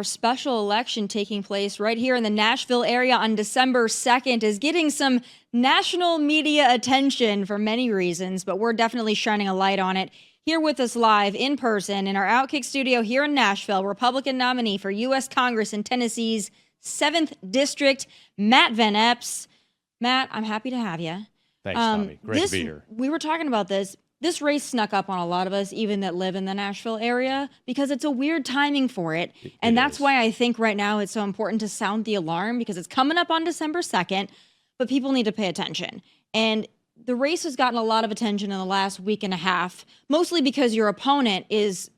Our special election taking place right here in the Nashville area on December 2nd is getting some national media attention for many reasons, but we're definitely shining a light on it. Here with us live in person in our Outkick studio here in Nashville, Republican nominee for U.S. Congress in Tennessee's 7th District, Matt Van Epps. Matt, I'm happy to have you. Thanks, Tommy. Great to be here. We were talking about this. This race snuck up on a lot of us, even that live in the Nashville area, because it's a weird timing for it. And that's why I think right now it's so important to sound the alarm, because it's coming up on December 2nd, but people need to pay attention. And the race has gotten a lot of attention in the last week and a half, mostly because your opponent is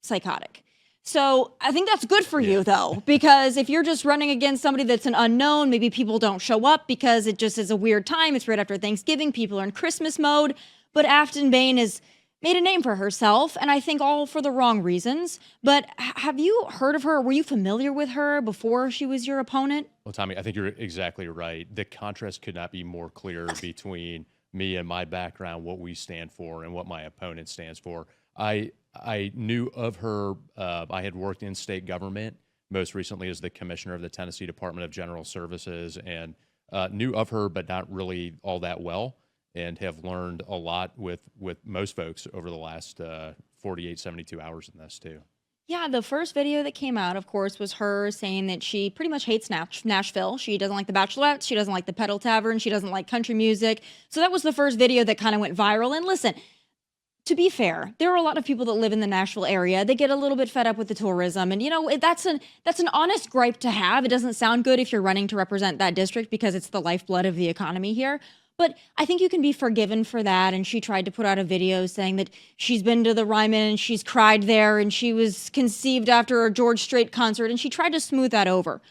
psychotic. So I think that's good for you, though, because if you're just running against somebody that's an unknown, maybe people don't show up because it just is a weird time. It's right after Thanksgiving. People are in Christmas mode. But Aftyn Behn has made a name for herself, and I think all for the wrong reasons. But have you heard of her? Were you familiar with her before she was your opponent? Well, Tommy, I think you're exactly right. The contrast could not be more clear between me and my background, what we stand for, and what my opponent stands for. I knew of her. I had worked in state government, most recently as the commissioner of the Tennessee Department of General Services, and knew of her, but not really all that well, and have learned a lot with most folks over the last 48, 72 hours in this too. Yeah, the first video that came out, of course, was her saying that she pretty much hates Nashville. She doesn't like the Bachelorette. She doesn't like the Pedal Tavern. She doesn't like country music. So that was the first video that kind of went viral. And listen, to be fair, there are a lot of people that live in the Nashville area. They get a little bit fed up with the tourism. And, you know, that's an honest gripe to have. It doesn't sound good if you're running to represent that district because it's the lifeblood of the economy here. But I think you can be forgiven for that. And she tried to put out a video saying that she's been to the Ryman and she's cried there and she was conceived after a George Strait concert, and she tried to smooth that over.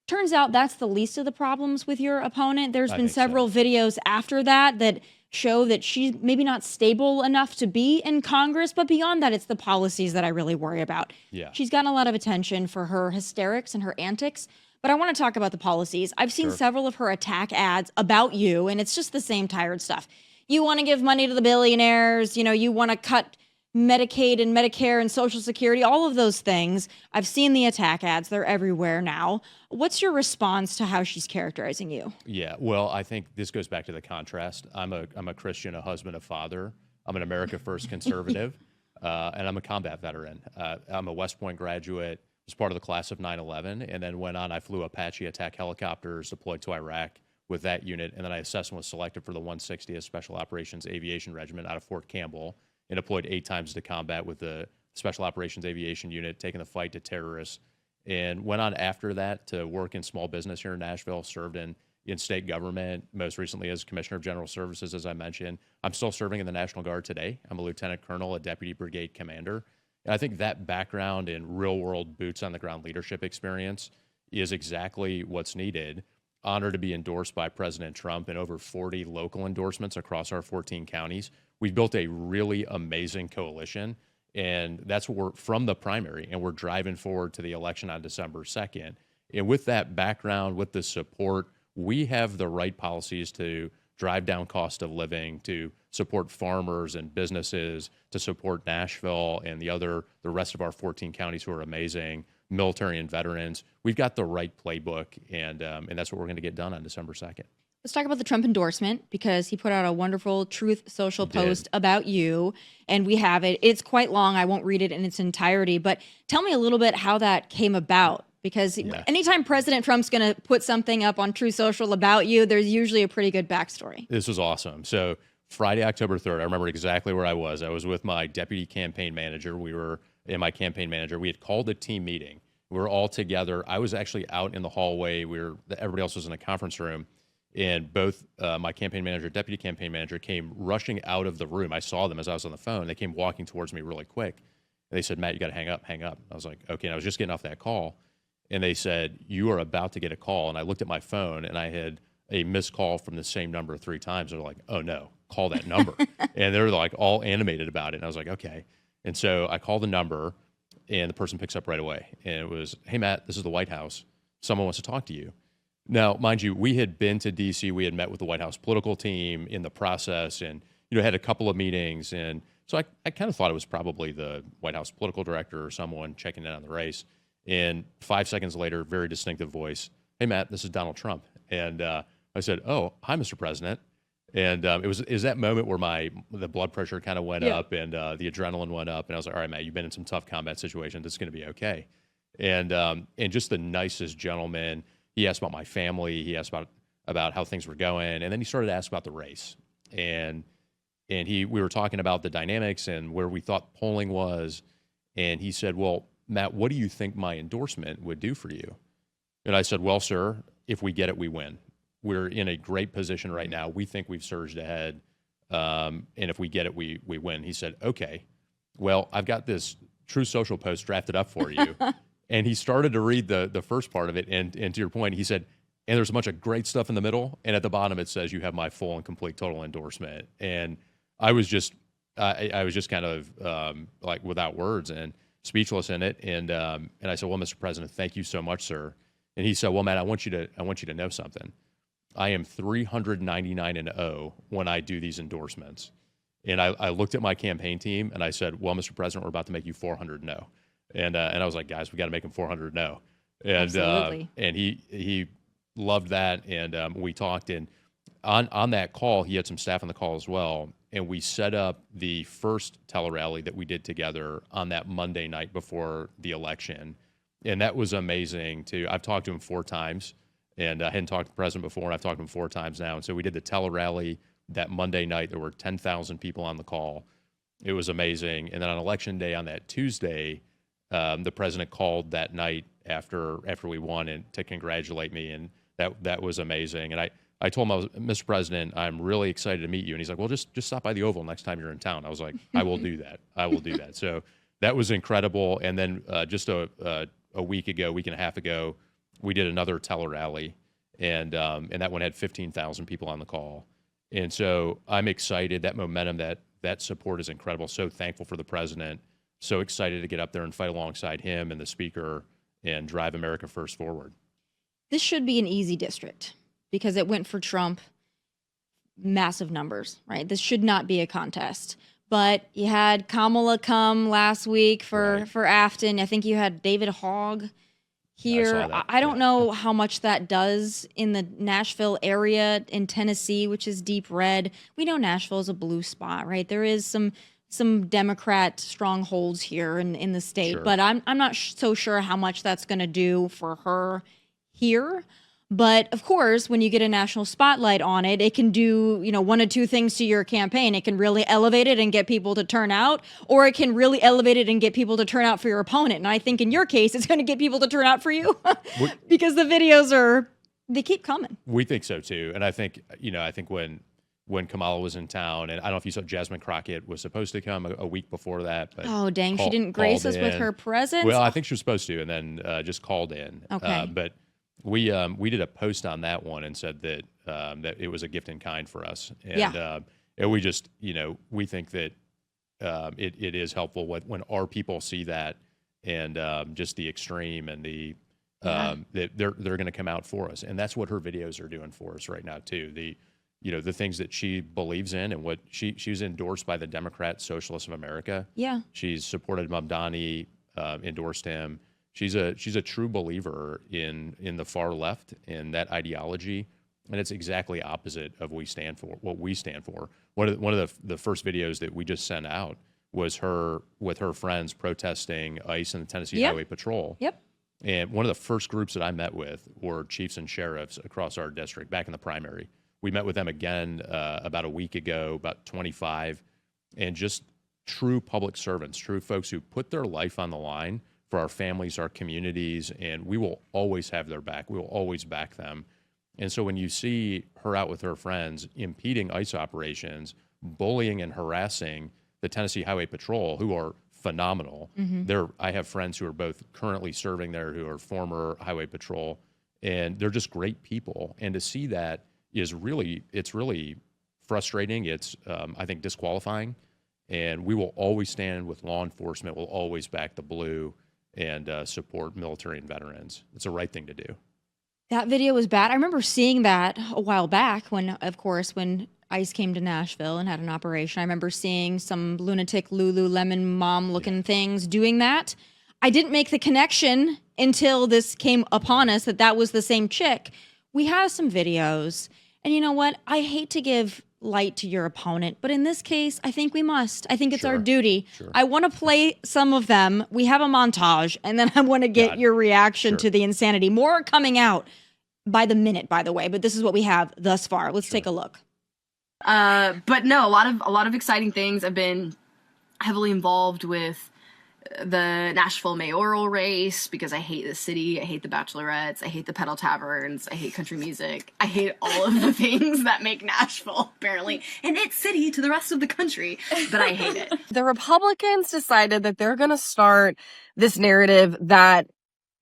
Turns out that's the least of the problems with your opponent. There's been several videos after that show that she's maybe not stable enough to be in Congress, but beyond that, it's the policies that I really worry about. Yeah. She's gotten a lot of attention for her hysterics and her antics. But I want to talk about the policies. I've seen several of her attack ads about you, and it's just the same tired stuff. You want to give money to the billionaires. You know, you want to cut Medicaid and Medicare and Social Security, all of those things. I've seen the attack ads. They're everywhere now. What's your response to how she's characterizing you? Yeah, well, I think this goes back to the contrast. I'm a Christian, a husband, a father. I'm an America First conservative, and I'm a combat veteran. I'm a West Point graduate. Was part of the class of 9/11, and then went on. I flew Apache attack helicopters, deployed to Iraq with that unit, and then I assessed and was selected for the 160th Special Operations Aviation Regiment out of Fort Campbell, and deployed 8 times to combat with the Special Operations Aviation Unit, taking the fight to terrorists, and went on after that to work in small business here in Nashville, served in state government, most recently as Commissioner of General Services, as I mentioned. I'm still serving in the National Guard today. I'm a lieutenant colonel, a deputy brigade commander. And I think that background in real-world boots-on-the-ground leadership experience is exactly what's needed. Honored to be endorsed by President Trump and over 40 local endorsements across our 14 counties. We've built a really amazing coalition, and that's what we're from the primary, and we're driving forward to the election on December 2nd. And with that background, with the support, we have the right policies to drive down cost of living, to support farmers and businesses, to support Nashville and the rest of our 14 counties who are amazing, military and veterans. We've got the right playbook, and that's what we're going to get done on December 2nd. Let's talk about the Trump endorsement, because he put out a wonderful Truth Social post about you, and we have it. It's quite long. I won't read it in its entirety, but tell me a little bit how that came about. Because anytime President Trump's going to put something up on Truth Social about you, there's usually a pretty good backstory. This was awesome. So Friday, October 3rd, I remember exactly where I was. I was with my deputy campaign manager. We had called a team meeting. We were all together. I was actually out in the hallway. Everybody else was in a conference room. And both my campaign manager, deputy campaign manager, came rushing out of the room. I saw them as I was on the phone. They came walking towards me really quick. And they said, "Matt, you got to hang up, hang up." I was like, okay. And I was just getting off that call. And they said, "You are about to get a call." And I looked at my phone, and I had a missed call from the same number 3 times. They're like, "Oh no, call that number." And they're like all animated about it. And I was like, okay. And so I call the number, and the person picks up right away. And it was, "Hey Matt, this is the White House. Someone wants to talk to you." Now, mind you, we had been to DC. We had met with the White House political team in the process, and had a couple of meetings. And so I kind of thought it was probably the White House political director or someone checking in on the race. And 5 seconds later, very distinctive voice, "Hey, Matt, this is Donald Trump." And I said, "Oh, hi, Mr. President." And it was that moment where the blood pressure kind of went up and the adrenaline went up. And I was like, "All right, Matt, you've been in some tough combat situations. This is going to be okay." And just the nicest gentleman. He asked about my family. He asked about how things were going. And then he started to ask about the race. And we were talking about the dynamics and where we thought polling was. And he said, "Well, Matt, what do you think my endorsement would do for you?" And I said, "Well, sir, if we get it, we win. We're in a great position right now. We think we've surged ahead. And if we get it, we win." He said, "Okay, well, I've got this True Social post drafted up for you." And he started to read the first part of it. And to your point, he said, "And there's a bunch of great stuff in the middle. And at the bottom, it says you have my full and complete total endorsement." And I was just kind of like without words and speechless in it. And I said, "Well, Mr. President, thank you so much, sir." And he said, "Well, Matt, I want you to know something. I am 399-0 when I do these endorsements." And I looked at my campaign team and I said, "Well, Mr. President, we're about to make you 400-0. And I was like, "Guys, we got to make him 400-0. And Absolutely. And he loved that. And we talked. And on that call, he had some staff on the call as well. And we set up the first tele-rally that we did together on that Monday night before the election. And that was amazing too. I've talked to him 4 times. And I hadn't talked to the president before, and I've talked to him 4 times now. And so we did the tele-rally that Monday night. There were 10,000 people on the call. It was amazing. And then on Election Day, on that Tuesday, the president called that night after we won and to congratulate me, and that was amazing. And I told him, "Mr. President, I'm really excited to meet you." And he's like, "Well, just stop by the Oval next time you're in town." I was like, "I will do that. I will do that." So that was incredible. And then just a week and a half ago, we did another tele-rally, and that one had 15,000 people on the call. And so I'm excited. That momentum, that support is incredible. So thankful for the president. So excited to get up there and fight alongside him and the speaker and drive America First forward. This should be an easy district because it went for Trump massive numbers, right? This should not be a contest. But you had Kamala come last week for Aftyn. I think you had David Hogg here. I don't know how much that does in the Nashville area in Tennessee, which is deep red. We know Nashville is a blue spot, right? There is some Democrat strongholds here in the state, Sure. but I'm not so sure how much that's going to do for her here. But of course, when you get a national spotlight on it, it can do, one of 2 things to your campaign. It can really elevate it and get people to turn out, or it can really elevate it and get people to turn out for your opponent. And I think in your case, it's going to get people to turn out for you because the videos they keep coming. We think so too. And I think when Kamala was in town, and I don't know if you saw, Jasmine Crockett was supposed to come a week before that. But oh, dang, she didn't grace us with her presence? Well, I think she was supposed to, and then just called in. Okay. But we did a post on that one and said that that it was a gift in kind for us. And, and we just, we think that it is helpful when our people see that and just the extreme and that they're going to come out for us. And that's what her videos are doing for us right now too. The things that she believes in and what she was endorsed by the Democrat Socialists of America. Yeah. She's supported Mamdani, endorsed him. She's a true believer in the far left and that ideology, and it's exactly opposite of what we stand for. One of the first videos that we just sent out was her with her friends protesting ICE and the Tennessee Highway Patrol. Yep. And one of the first groups that I met with were chiefs and sheriffs across our district back in the primary. We met with them again about a week ago, about 25, and just true public servants, true folks who put their life on the line for our families, our communities, and we will always have their back. We will always back them. And so when you see her out with her friends impeding ICE operations, bullying and harassing the Tennessee Highway Patrol, who are phenomenal. I have friends who are both currently serving there, who are former Highway Patrol, and they're just great people. And to see that it's really frustrating. It's, I think, disqualifying. And we will always stand with law enforcement. We'll always back the blue and support military and veterans. It's the right thing to do. That video was bad. I remember seeing that a while back when ICE came to Nashville and had an operation. I remember seeing some lunatic Lululemon mom-looking things doing that. I didn't make the connection until this came upon us that was the same chick. We have some videos. And you know what? I hate to give light to your opponent, but in this case, I think we must. I think it's our duty. I want to play some of them. We have a montage, and then I want to get your reaction to the insanity. More are coming out by the minute, by the way, but this is what we have thus far. Let's take a look. But no, a lot of exciting things. I've been heavily involved with the Nashville mayoral race because I hate the city, I hate the bachelorettes, I hate the pedal taverns, I hate country music, I hate all of the things that make Nashville apparently an it city to the rest of the country, but I hate it. The Republicans decided that they're going to start this narrative that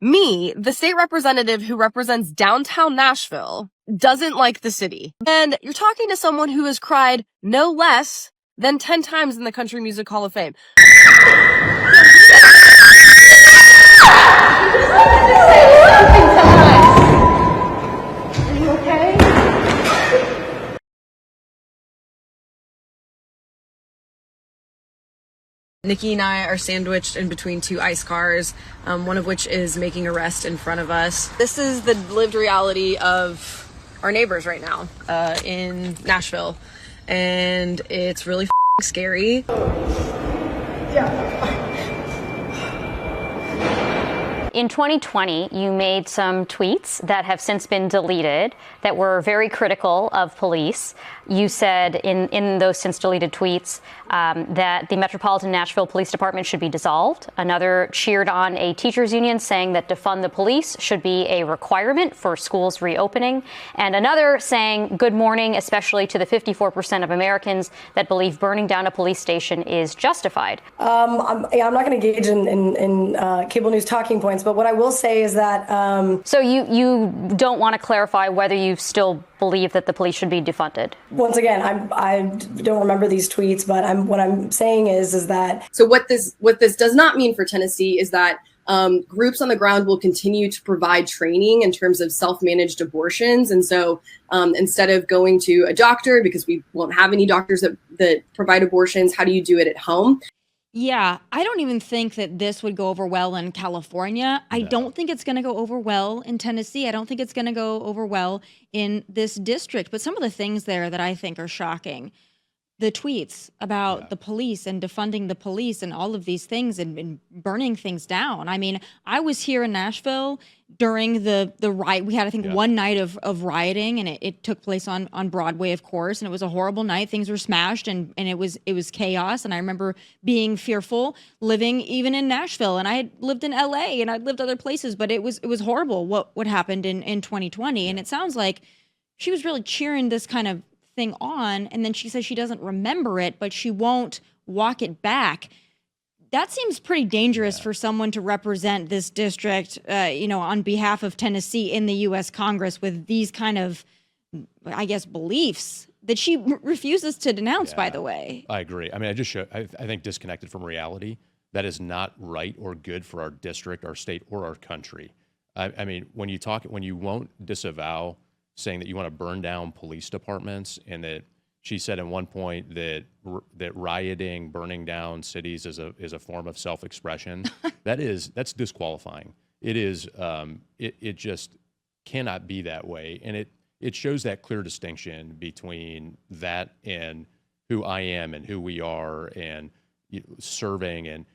me, the state representative who represents downtown Nashville, doesn't like the city. And you're talking to someone who has cried no less than 10 times in the Country Music Hall of Fame. Are you okay? Nikki and I are sandwiched in between two ICE cars, one of which is making arrest in front of us. This is the lived reality of our neighbors right now in Nashville, and it's really scary. In 2020, you made some tweets that have since been deleted that were very critical of police. You said in those since deleted tweets that the Metropolitan Nashville Police Department should be dissolved. Another cheered on a teachers union saying that defund the police should be a requirement for schools reopening. And another saying good morning, especially to the 54% of Americans that believe burning down a police station is justified. I'm not going to engage in cable news talking points, but what I will say is that... So you don't want to clarify whether you still believe that the police should be defunded? Once again, I don't remember these tweets, but what I'm saying is that... So what this does not mean for Tennessee is that groups on the ground will continue to provide training in terms of self-managed abortions. And so instead of going to a doctor, because we won't have any doctors that provide abortions, how do you do it at home? Yeah, I don't even think that this would go over well in California. I don't think it's going to go over well in Tennessee. I don't think it's going to go over well in this district. But some of the things there that I think are shocking, the tweets about the police and defunding the police and all of these things and burning things down. I mean, I was here in Nashville during the riot. We had, I think, one night of rioting, and it took place on Broadway, of course, and it was a horrible night. Things were smashed, and it was chaos. And I remember being fearful living even in Nashville, and I had lived in LA and I'd lived other places, but it was horrible what happened in 2020. And it sounds like she was really cheering this kind of thing on, and then she says she doesn't remember it, but she won't walk it back. That seems pretty dangerous for someone to represent this district, on behalf of Tennessee in the U.S. Congress with these kind of, I guess, beliefs that she refuses to denounce, by the way. I agree. I mean, I think disconnected from reality. That is not right or good for our district, our state, or our country. I mean, when you won't disavow saying that you want to burn down police departments, and that she said at one point that rioting, burning down cities is a form of self-expression. That's disqualifying. It is. It just cannot be that way, and it shows that clear distinction between that and who I am and who we are, and serving and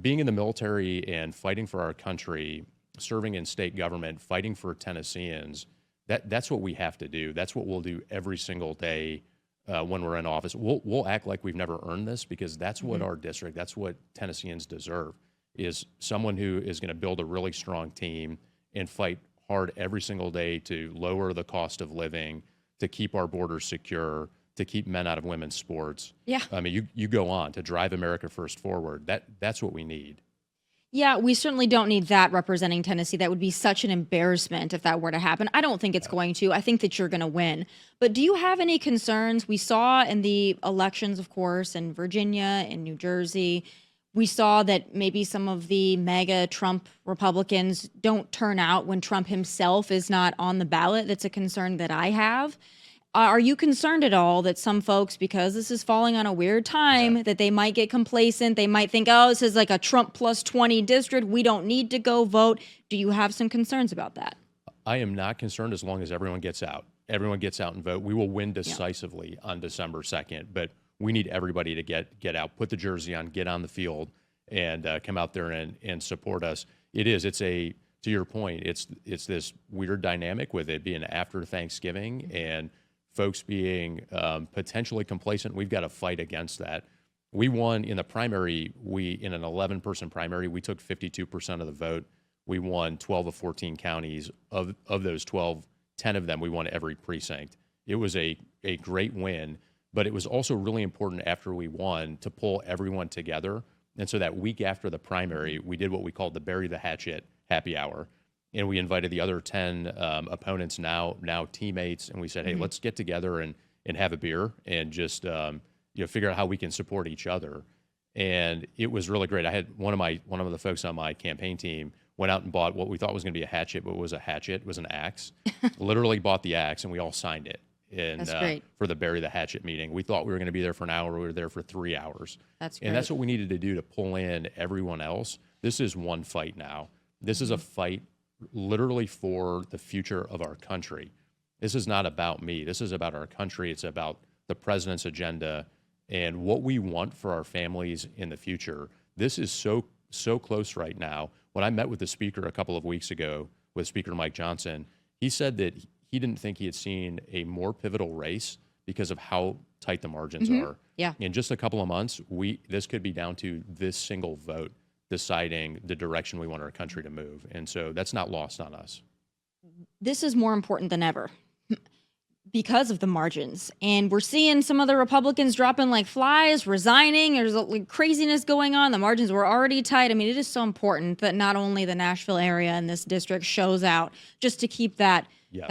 being in the military and fighting for our country, serving in state government, fighting for Tennesseans. That's what we have to do. That's what we'll do every single day when we're in office. We'll act like we've never earned this, because that's what our district, that's what Tennesseans deserve, is someone who is going to build a really strong team and fight hard every single day to lower the cost of living, to keep our borders secure, to keep men out of women's sports. Yeah. I mean, you go on to drive America first forward. That's what we need. Yeah, we certainly don't need that representing Tennessee. That would be such an embarrassment if that were to happen. I don't think it's going to. I think that you're going to win. But do you have any concerns? We saw in the elections, of course, in Virginia, in New Jersey, we saw that maybe some of the mega Trump Republicans don't turn out when Trump himself is not on the ballot. That's a concern that I have. Are you concerned at all that some folks, because this is falling on a weird time, that they might get complacent? They might think, oh, this is like a Trump plus 20 district. We don't need to go vote. Do you have some concerns about that? I am not concerned as long as everyone gets out. Everyone gets out and vote. We will win decisively on December 2nd, but we need everybody to get out, put the jersey on, get on the field, and come out there and support us. To your point, it's this weird dynamic with it being after Thanksgiving and folks being potentially complacent. We've got to fight against that. We won in the primary. In an 11-person primary, we took 52% of the vote. We won 12 of 14 counties. Of those 12, 10 of them, we won every precinct. It was a great win, but it was also really important after we won to pull everyone together. And so that week after the primary, we did what we called the Bury the Hatchet happy hour. And we invited the other 10 opponents, now teammates, and we said, hey, let's get together and have a beer and just figure out how we can support each other. And it was really great. I had one of the folks on my campaign team went out and bought what we thought was going to be a hatchet, but it was a hatchet. It was an axe. Literally bought the axe, and we all signed it. And That's great. For the Bury the Hatchet meeting. We thought we were going to be there for an hour. We were there for 3 hours. That's great. And that's what we needed to do to pull in everyone else. This is one fight now. This is a fight literally for the future of our country. This is not about me. This is about our country. It's about the president's agenda and what we want for our families in the future. This is so close right now. When I met with the speaker a couple of weeks ago with Speaker Mike Johnson, he said that he didn't think he had seen a more pivotal race because of how tight the margins are. Yeah. In just a couple of months, this could be down to this single vote deciding the direction we want our country to move. And so that's not lost on us. This is more important than ever because of the margins. And we're seeing some of the Republicans dropping like flies, resigning. There's like craziness going on. The margins were already tight. I mean, it is so important that not only the Nashville area and this district shows out just to keep that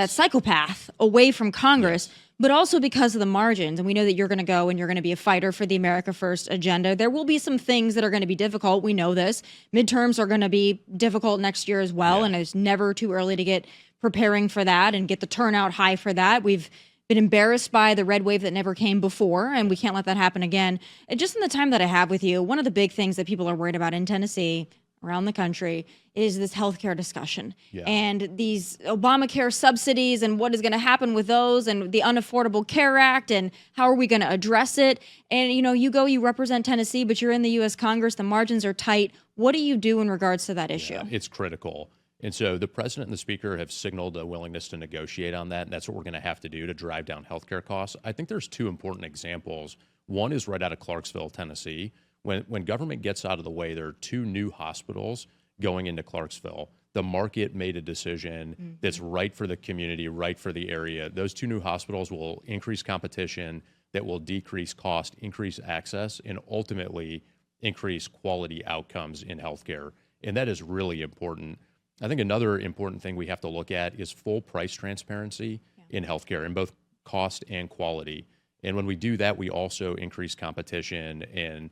psychopath away from Congress, but also because of the margins. And we know that you're going to go and you're going to be a fighter for the America First agenda. There will be some things that are going to be difficult. We know this. Midterms are going to be difficult next year as well. And it's never too early to get preparing for that and get the turnout high for that. We've been embarrassed by the red wave that never came before, and we can't let that happen again. And just in the time that I have with you, one of the big things that people are worried about in Tennessee, around the country, is this healthcare discussion and these Obamacare subsidies and what is going to happen with those and the Unaffordable Care Act and how are we going to address it. And, you represent Tennessee, but you're in the U.S. Congress. The margins are tight. What do you do in regards to that issue? Yeah, it's critical. And so the president and the speaker have signaled a willingness to negotiate on that. And that's what we're going to have to do to drive down healthcare costs. I think there's two important examples. One is right out of Clarksville, Tennessee. When government gets out of the way, there are two new hospitals going into Clarksville. The market made a decision that's right for the community, right for the area. Those two new hospitals will increase competition, that will decrease cost, increase access, and ultimately increase quality outcomes in healthcare. And that is really important. I think another important thing we have to look at is full price transparency in healthcare, in both cost and quality. And when we do that, we also increase competition and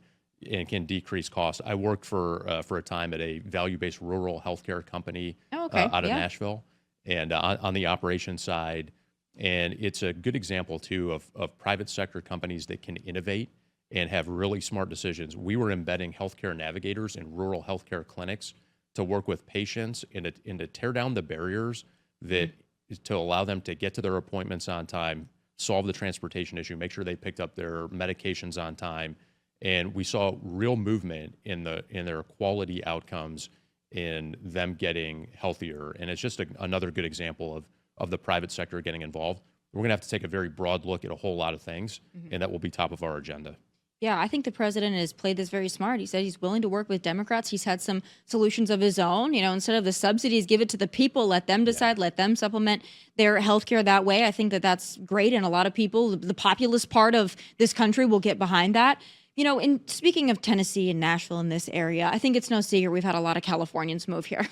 can decrease costs. I worked for a time at a value-based rural healthcare company out of Nashville, and on the operations side. And it's a good example, too, of private sector companies that can innovate and have really smart decisions. We were embedding healthcare navigators in rural healthcare clinics to work with patients and to tear down the barriers to allow them to get to their appointments on time, solve the transportation issue, make sure they picked up their medications on time. And we saw real movement in their quality outcomes, in them getting healthier. And it's just another good example of the private sector getting involved. We're going to have to take a very broad look at a whole lot of things, and that will be top of our agenda. Yeah, I think the president has played this very smart. He said he's willing to work with Democrats. He's had some solutions of his own. Instead of the subsidies, give it to the people, let them decide, let them supplement their health care that way. I think that that's great. And a lot of people, the populist part of this country, will get behind that. In speaking of Tennessee and Nashville in this area, I think it's no secret we've had a lot of Californians move here.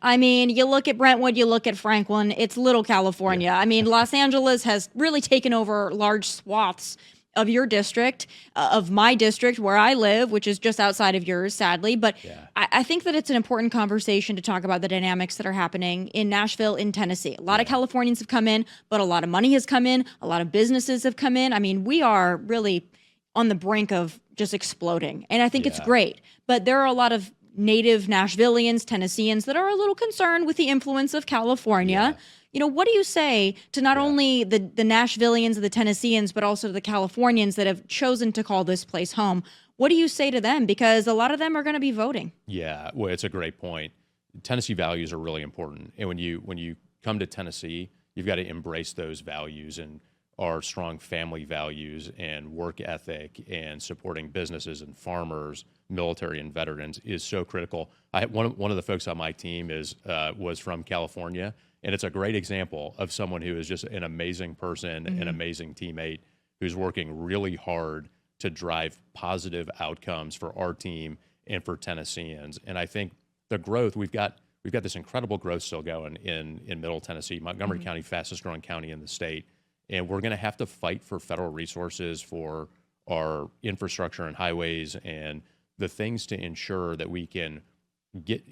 I mean, you look at Brentwood, you look at Franklin, it's little California. I mean, Los Angeles has really taken over large swaths of your district, of my district where I live, which is just outside of yours, sadly. But I think that it's an important conversation to talk about the dynamics that are happening in Nashville, in Tennessee. A lot of Californians have come in, but a lot of money has come in. A lot of businesses have come in. I mean, we are really on the brink of just exploding. And I think it's great. But there are a lot of native Nashvillians, Tennesseans that are a little concerned with the influence of California. You know, what do you say to not only the Nashvillians, the Tennesseans, but also the Californians that have chosen to call this place home? What do you say to them? Because a lot of them are going to be voting. Yeah, well, it's a great point. Tennessee values are really important. And when you come to Tennessee, you've got to embrace those values, and our strong family values and work ethic and supporting businesses and farmers, military and veterans is so critical. One of the folks on my team was from California, and it's a great example of someone who is just an amazing person, an amazing teammate who's working really hard to drive positive outcomes for our team and for Tennesseans. And I think the growth, we've got this incredible growth still going in Middle Tennessee, Montgomery County, fastest growing county in the state. And we're going to have to fight for federal resources for our infrastructure and highways and the things to ensure that we can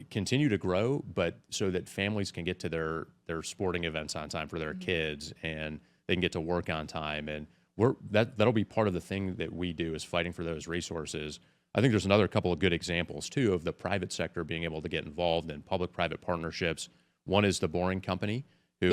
continue to grow, but so that families can get to their sporting events on time for their kids, and they can get to work on time. And that'll be part of the thing that we do, is fighting for those resources. I think there's another couple of good examples too of the private sector being able to get involved in public-private partnerships. One is the Boring Company, who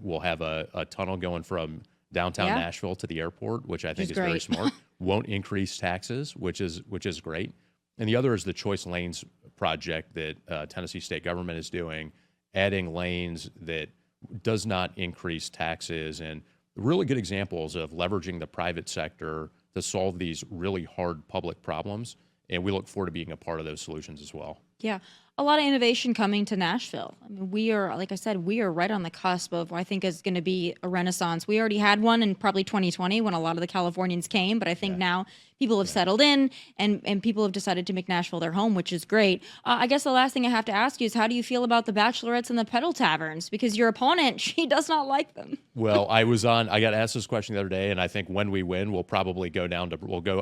will have a tunnel going from downtown Nashville to the airport, which I think is very smart. Won't increase taxes, which is great. And the other is the Choice Lanes project that Tennessee state government is doing, adding lanes that does not increase taxes, and really good examples of leveraging the private sector to solve these really hard public problems. And we look forward to being a part of those solutions as well. Yeah. A lot of innovation coming to Nashville. I mean, we are, like I said, we are right on the cusp of what I think is going to be a renaissance. We already had one in probably 2020 when a lot of the Californians came, but I think now people have settled in, and people have decided to make Nashville their home, which is great. I guess the last thing I have to ask you is, how do you feel about the bachelorettes and the pedal taverns? Because your opponent, she does not like them. Well, I got asked this question the other day, and I think when we win, we'll probably go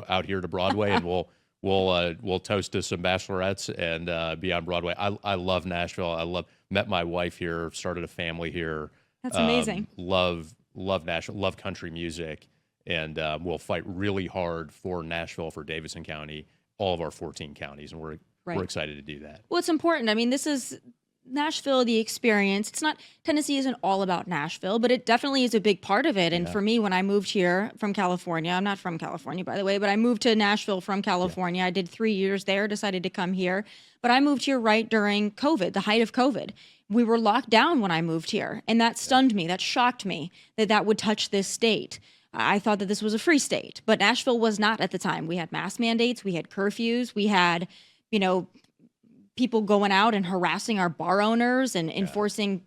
out here to Broadway and we'll toast to some bachelorettes and be on Broadway. I love Nashville. Met my wife here, started a family here. That's amazing. Love Nashville, love country music, and we'll fight really hard for Nashville, for Davidson County, all of our 14 counties, and we're excited to do that. Well, it's important. I mean, this is Nashville, the experience. It's not, Tennessee isn't all about Nashville, but it definitely is a big part of it. And for me, when I moved here from California, I'm not from California, by the way, but I moved to Nashville from California. I did 3 years there, decided to come here. But I moved here right during COVID, the height of COVID. We were locked down when I moved here, and that stunned me. That shocked me that would touch this state. I thought that this was a free state, but Nashville was not at the time. We had mask mandates, we had curfews, we had, people going out and harassing our bar owners and enforcing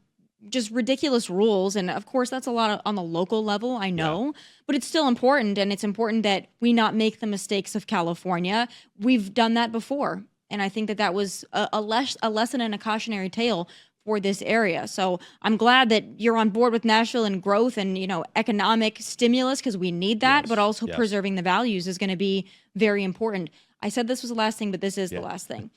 just ridiculous rules. And of course, that's a lot on the local level, I know, but it's still important. And it's important that we not make the mistakes of California. We've done that before. And I think that was a lesson and a cautionary tale for this area. So I'm glad that you're on board with Nashville and growth and, economic stimulus, because we need that, but also preserving the values is going to be very important. I said this was the last thing, but this is the last thing.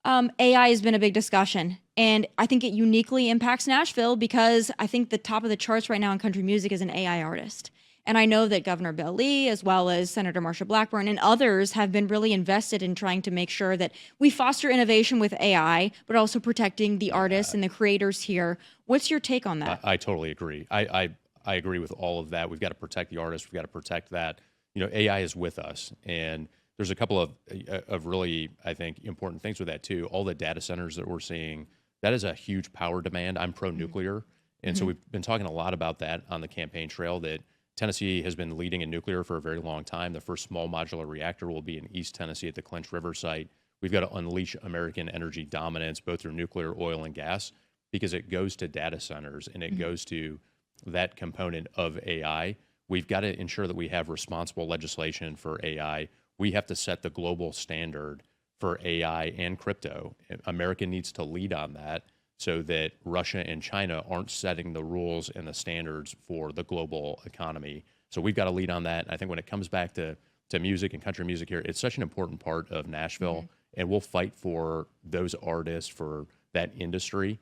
AI has been a big discussion, and I think it uniquely impacts Nashville because I think the top of the charts right now in country music is an AI artist. And I know that Governor Bill Lee, as well as Senator Marsha Blackburn and others, have been really invested in trying to make sure that we foster innovation with AI, but also protecting the artists and the creators here. What's your take on that? I totally agree. I agree with all of that. We've got to protect the artists. We've got to protect that. AI is with us, and there's a couple of really, I think, important things with that too. All the data centers that we're seeing, that is a huge power demand. I'm pro-nuclear. And so we've been talking a lot about that on the campaign trail, that Tennessee has been leading in nuclear for a very long time. The first small modular reactor will be in East Tennessee at the Clinch River site. We've got to unleash American energy dominance, both through nuclear, oil, and gas, because it goes to data centers and it goes to that component of AI. We've got to ensure that we have responsible legislation for AI. We have to set the global standard for AI and crypto. America needs to lead on that so that Russia and China aren't setting the rules and the standards for the global economy. So we've got to lead on that. I think when it comes back to music and country music here, it's such an important part of Nashville, and we'll fight for those artists, for that industry.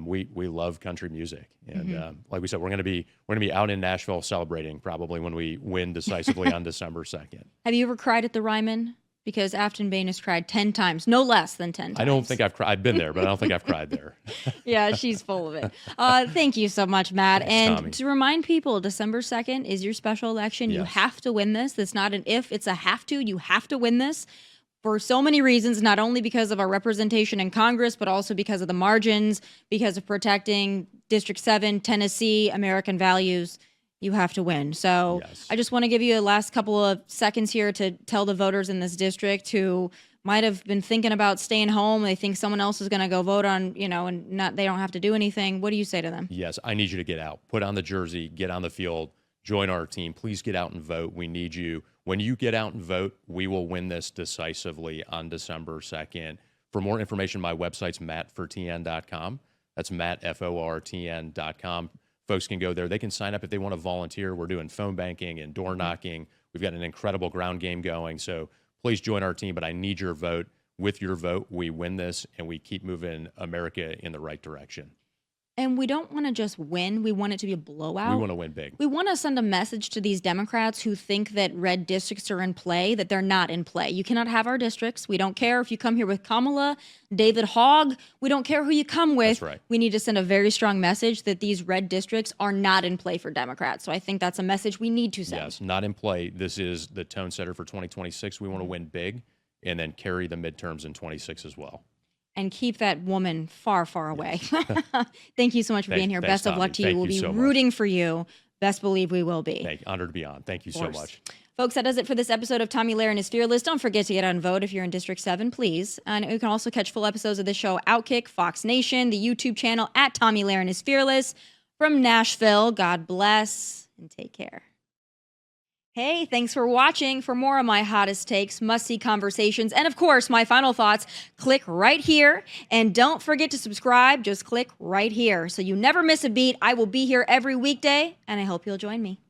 We love country music, and like we said, we're going to be out in Nashville celebrating probably when we win decisively on December 2nd. Have you ever cried at the Ryman? Because Aftyn Behn has cried 10 times, no less than 10 times. I don't think I've cried. I've been there, but I don't think I've cried there. Yeah, she's full of it. Thank you so much, Matt. Thanks, and Tomi. to remind people, December 2nd is your special election. You Yes. have to win this. It's not an if, it's a have to. You have to win this for so many reasons, not only because of our representation in Congress, but also because of the margins, because of protecting District 7, Tennessee, American values. You have to win. So Yes. I just want to give you a last couple of seconds here to tell the voters in this district who might have been thinking about staying home. They think someone else is going to go vote on, and they don't have to do anything. What do you say to them? Yes, I need you to get out. Put on the jersey, get on the field, join our team. Please get out and vote. We need you. When you get out and vote, we will win this decisively on December 2nd. For more information, my website's mattfortn.com. That's mattfortn.com. Folks can go there. They can sign up if they want to volunteer. We're doing phone banking and door knocking. We've got an incredible ground game going. So please join our team, but I need your vote. With your vote, we win this and we keep moving America in the right direction. And we don't want to just win. We want it to be a blowout. We want to win big. We want to send a message to these Democrats who think that red districts are in play, that they're not in play. You cannot have our districts. We don't care if you come here with Kamala, David Hogg. We don't care who you come with. That's right. We need to send a very strong message that these red districts are not in play for Democrats. So I think that's a message we need to send. Yes, not in play. This is the tone setter for 2026. We want to win big and then carry the midterms in 26 as well. And keep that woman far, far away. Thank you so much for being here. Thanks, Best of luck Tomi. to you. Thank We'll you be so much. rooting for you. Best believe we will be. Honored to be on. Thank you so course. much. Folks, that does it for this episode of Tomi Lahren is Fearless. Don't forget to get out and vote if you're in District 7, please. And you can also catch full episodes of the show Outkick, Fox Nation, the YouTube channel at Tomi Lahren is Fearless. From Nashville, God bless and take care. Hey, thanks for watching. For more of my hottest takes, must-see conversations, and of course, my final thoughts, click right here. And don't forget to subscribe. Just click right here so you never miss a beat. I will be here every weekday, and I hope you'll join me.